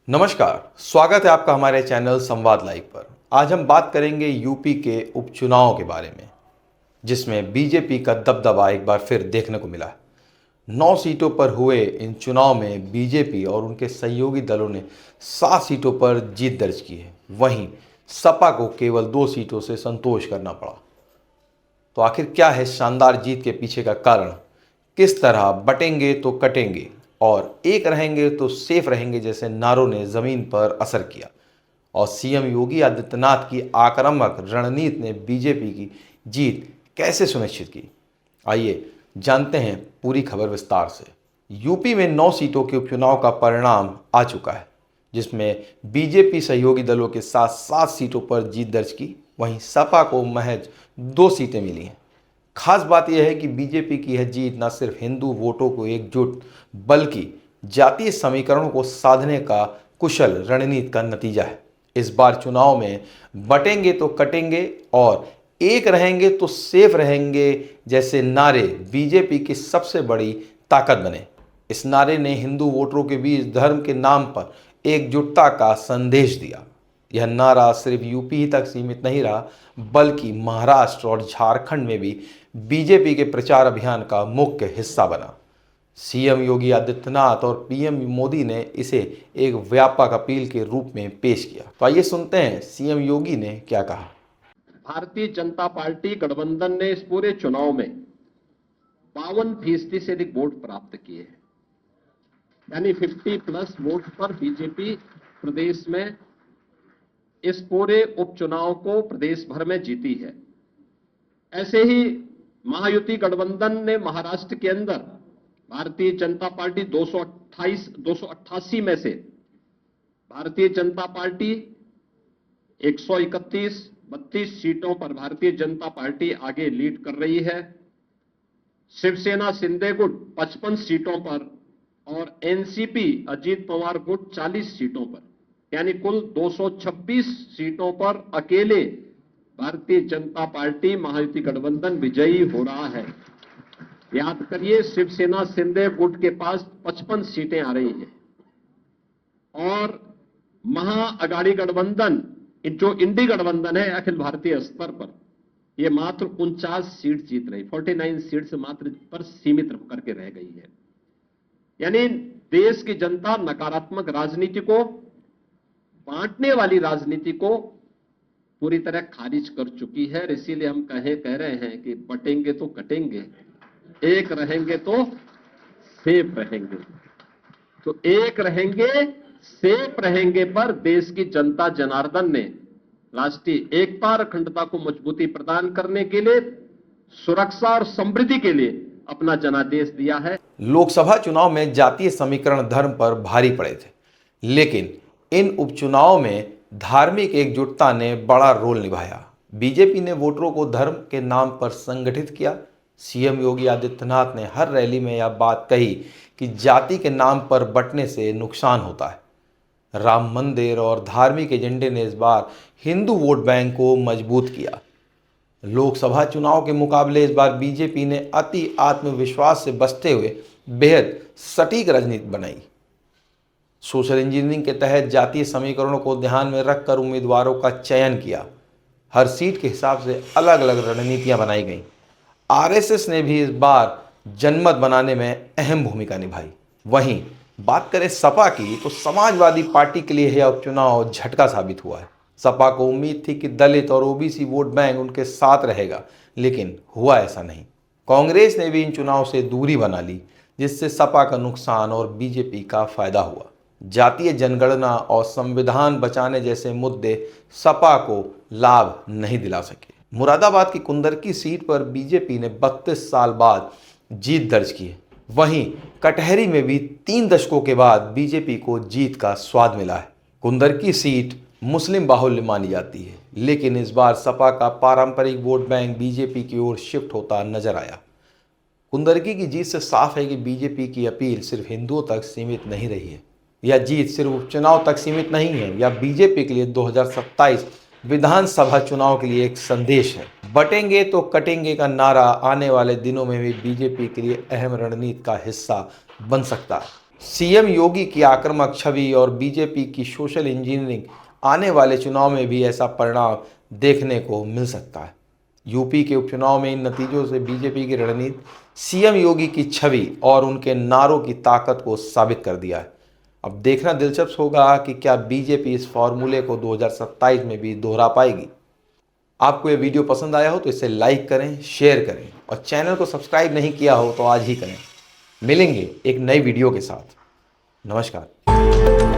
नमस्कार, स्वागत है आपका हमारे चैनल संवाद लाइव पर। आज हम बात करेंगे यूपी के उपचुनाव के बारे में, जिसमें बीजेपी का दबदबा एक बार फिर देखने को मिला है। 9 सीटों पर हुए इन चुनाव में बीजेपी और उनके सहयोगी दलों ने 7 सीटों पर जीत दर्ज की है। वहीं सपा को केवल 2 सीटों से संतोष करना पड़ा। तो आखिर क्या है शानदार जीत के पीछे का कारण? किस तरह बटेंगे तो कटेंगे और एक रहेंगे तो सेफ रहेंगे जैसे नारों ने जमीन पर असर किया, और सीएम योगी आदित्यनाथ की आक्रामक रणनीति ने बीजेपी की जीत कैसे सुनिश्चित की? आइए जानते हैं पूरी खबर विस्तार से। यूपी में 9 सीटों के उपचुनाव का परिणाम आ चुका है, जिसमें बीजेपी सहयोगी दलों के साथ 7 सीटों पर जीत दर्ज की। वहीं सपा को महज 2 सीटें मिली हैं। खास बात यह है कि बीजेपी की यह जीत न सिर्फ हिंदू वोटों को एकजुट बल्कि जातीय समीकरणों को साधने का कुशल रणनीति का नतीजा है। इस बार चुनाव में बटेंगे तो कटेंगे और एक रहेंगे तो सेफ रहेंगे जैसे नारे बीजेपी की सबसे बड़ी ताकत बने। इस नारे ने हिंदू वोटरों के बीच धर्म के नाम पर एकजुटता का संदेश दिया। यह नारा सिर्फ यूपी ही तक सीमित नहीं रहा, बल्कि महाराष्ट्र और झारखंड में भी बीजेपी के प्रचार अभियान का मुख्य हिस्सा बना। सीएम योगी आदित्यनाथ और पीएम मोदी ने इसे एक व्यापक अपील के रूप में पेश किया। तो आइए सुनते हैं सीएम योगी ने क्या कहा। भारतीय जनता पार्टी गठबंधन ने इस पूरे चुनाव में 52% से अधिक वोट प्राप्त किए हैं, यानी 50+ वोट पर बीजेपी प्रदेश में इस पूरे उपचुनाव को प्रदेश भर में जीती है। ऐसे ही महायुति गठबंधन ने महाराष्ट्र के अंदर भारतीय जनता पार्टी 288 में से भारतीय जनता पार्टी 131-32 सीटों पर भारतीय जनता पार्टी आगे लीड कर रही है। शिवसेना शिंदे गुट 55 सीटों पर और एनसीपी अजीत पवार गुट 40 सीटों पर, यानी कुल 226 सीटों पर अकेले भारतीय जनता पार्टी महायुति गठबंधन विजयी हो रहा है। याद करिए, शिवसेना शिंदे गुट के पास 55 सीटें आ रही हैं और महाअघाड़ी गठबंधन जो इंडी गठबंधन है अखिल भारतीय स्तर पर, यह मात्र 49 सीट जीत रही, 49 सीट से मात्र पर सीमित करके रह गई है। यानी देश की जनता नकारात्मक राजनीति को, बांटने वाली राजनीति को पूरी तरह खारिज कर चुकी है। इसीलिए हम कह रहे हैं कि बटेंगे तो कटेंगे, एक रहेंगे तो सेफ रहेंगे। तो एक रहेंगे सेफ रहेंगे पर देश की जनता जनार्दन ने राष्ट्रीय एकता और अखंडता को मजबूती प्रदान करने के लिए, सुरक्षा और समृद्धि के लिए अपना जनादेश दिया है। लोकसभा चुनाव में जातीय समीकरण धर्म पर भारी पड़े थे, लेकिन इन उपचुनाव में धार्मिक एकजुटता ने बड़ा रोल निभाया। बीजेपी ने वोटरों को धर्म के नाम पर संगठित किया। सीएम योगी आदित्यनाथ ने हर रैली में यह बात कही कि जाति के नाम पर बंटने से नुकसान होता है। राम मंदिर और धार्मिक एजेंडे ने इस बार हिंदू वोट बैंक को मजबूत किया। लोकसभा चुनाव के मुकाबले इस बार बीजेपी ने अति आत्मविश्वास से बचते हुए बेहद सटीक रणनीति बनाई। सोशल इंजीनियरिंग के तहत जातीय समीकरणों को ध्यान में रखकर उम्मीदवारों का चयन किया। हर सीट के हिसाब से अलग अलग रणनीतियां बनाई गईं। आरएसएस ने भी इस बार जनमत बनाने में अहम भूमिका निभाई। वहीं बात करें सपा की, तो समाजवादी पार्टी के लिए यह उपचुनाव झटका साबित हुआ है। सपा को उम्मीद थी कि दलित और ओबीसी वोट बैंक उनके साथ रहेगा, लेकिन हुआ ऐसा नहीं। कांग्रेस ने भी इन चुनाव से दूरी बना ली, जिससे सपा का नुकसान और बीजेपी का फायदा हुआ। जातीय जनगणना और संविधान बचाने जैसे मुद्दे सपा को लाभ नहीं दिला सके। मुरादाबाद की कुंदरकी सीट पर बीजेपी ने 32 साल बाद जीत दर्ज की है। वहीं कटहरी में भी 3 दशकों के बाद बीजेपी को जीत का स्वाद मिला है। कुंदरकी सीट मुस्लिम बाहुल्य मानी जाती है, लेकिन इस बार सपा का पारंपरिक वोट बैंक बीजेपी की ओर शिफ्ट होता नजर आया। कुंदरकी की जीत से साफ है कि बीजेपी की अपील सिर्फ हिंदुओं तक सीमित नहीं रही है। यह जीत सिर्फ उपचुनाव तक सीमित नहीं है, यह बीजेपी के लिए 2027 विधानसभा चुनाव के लिए एक संदेश है। बटेंगे तो कटेंगे का नारा आने वाले दिनों में भी बीजेपी के लिए अहम रणनीति का हिस्सा बन सकता है। सीएम योगी की आक्रामक छवि और बीजेपी की सोशल इंजीनियरिंग, आने वाले चुनाव में भी ऐसा परिणाम देखने को मिल सकता है। यूपी के उपचुनाव में इन नतीजों से बीजेपी की रणनीति, सीएम योगी की छवि और उनके नारों की ताकत को साबित कर दिया है। अब देखना दिलचस्प होगा कि क्या बीजेपी इस फॉर्मूले को 2027 में भी दोहरा पाएगी। आपको ये वीडियो पसंद आया हो तो इसे लाइक करें, शेयर करें और चैनल को सब्सक्राइब नहीं किया हो तो आज ही करें। मिलेंगे एक नई वीडियो के साथ। नमस्कार।